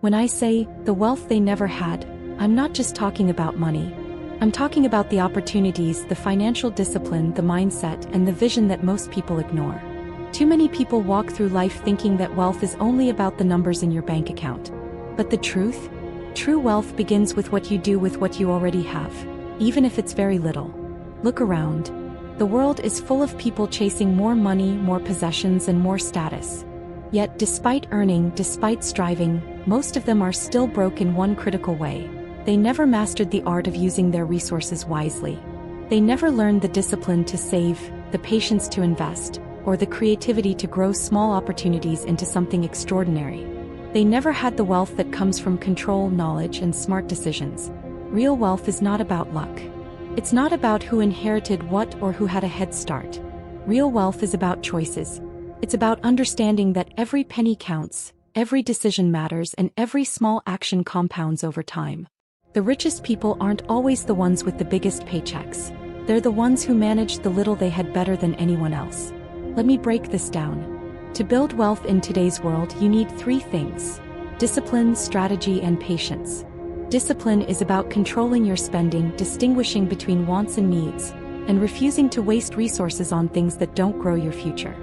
When I say the wealth they never had, I'm not just talking about money. I'm talking about the opportunities, the financial discipline, the mindset, and the vision that most people ignore. Too many people walk through life thinking that wealth is only about the numbers in your bank account. But the truth? True wealth begins with what you do with what you already have, even if it's very little. Look around. The world is full of people chasing more money, more possessions, and more status. Yet, despite earning, despite striving, most of them are still broke in one critical way. They never mastered the art of using their resources wisely. They never learned the discipline to save, the patience to invest, or the creativity to grow small opportunities into something extraordinary. They never had the wealth that comes from control, knowledge, and smart decisions. Real wealth is not about luck. It's not about who inherited what or who had a head start. Real wealth is about choices. It's about understanding that every penny counts, every decision matters, and every small action compounds over time. The richest people aren't always the ones with the biggest paychecks. They're the ones who managed the little they had better than anyone else. Let me break this down. To build wealth in today's world, you need 3 things: discipline, strategy, and patience. Discipline is about controlling your spending, distinguishing between wants and needs, and refusing to waste resources on things that don't grow your future.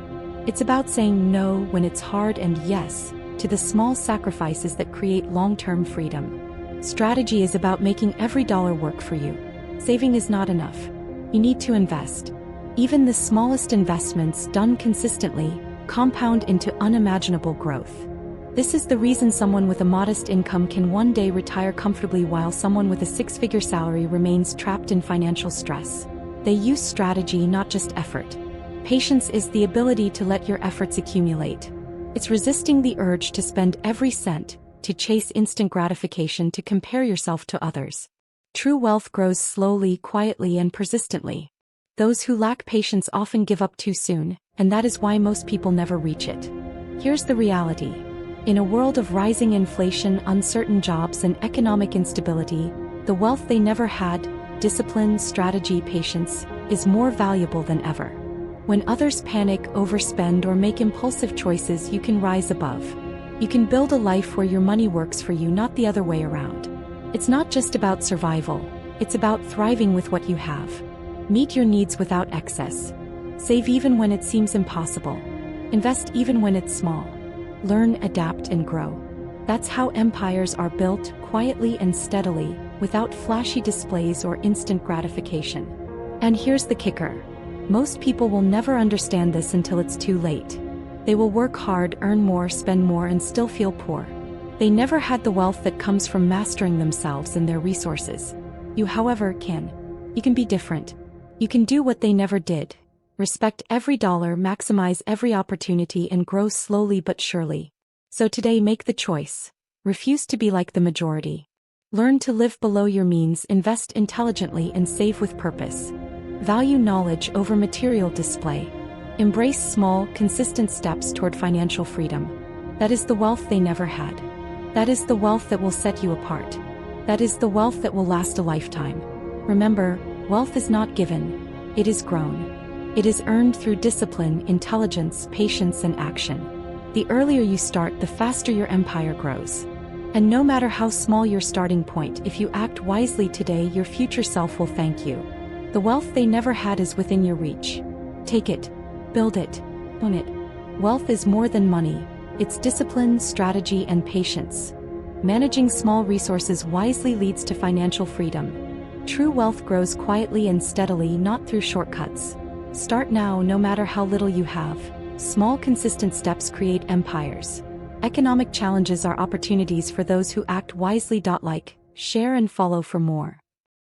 It's about saying no when it's hard and yes to the small sacrifices that create long-term freedom. Strategy is about making every dollar work for you. Saving is not enough. You need to invest. Even the smallest investments done consistently compound into unimaginable growth. This is the reason someone with a modest income can one day retire comfortably while someone with a 6-figure salary remains trapped in financial stress. They use strategy, not just effort. Patience is the ability to let your efforts accumulate. It's resisting the urge to spend every cent, to chase instant gratification, to compare yourself to others. True wealth grows slowly, quietly, and persistently. Those who lack patience often give up too soon, and that is why most people never reach it. Here's the reality. In a world of rising inflation, uncertain jobs, and economic instability, the wealth they never had, discipline, strategy, patience, is more valuable than ever. When others panic, overspend, or make impulsive choices, you can rise above. You can build a life where your money works for you, not the other way around. It's not just about survival, it's about thriving with what you have. Meet your needs without excess. Save even when it seems impossible. Invest even when it's small. Learn, adapt, and grow. That's how empires are built, quietly and steadily, without flashy displays or instant gratification. And here's the kicker. Most people will never understand this until it's too late. They will work hard, earn more, spend more, and still feel poor. They never had the wealth that comes from mastering themselves and their resources. You, however, can. You can be different. You can do what they never did. Respect every dollar, maximize every opportunity, and grow slowly but surely. So today, make the choice. Refuse to be like the majority. Learn to live below your means, invest intelligently, and save with purpose. Value knowledge over material display. Embrace small, consistent steps toward financial freedom. That is the wealth they never had. That is the wealth that will set you apart. That is the wealth that will last a lifetime. Remember, wealth is not given, it is grown. It is earned through discipline, intelligence, patience, and action. The earlier you start, the faster your empire grows. And no matter how small your starting point, if you act wisely today, your future self will thank you. The wealth they never had is within your reach. Take it. Build it. Own it. Wealth is more than money. It's discipline, strategy, and patience. Managing small resources wisely leads to financial freedom. True wealth grows quietly and steadily, not through shortcuts. Start now, no matter how little you have. Small, consistent steps create empires. Economic challenges are opportunities for those who act wisely. Like, share, and follow for more.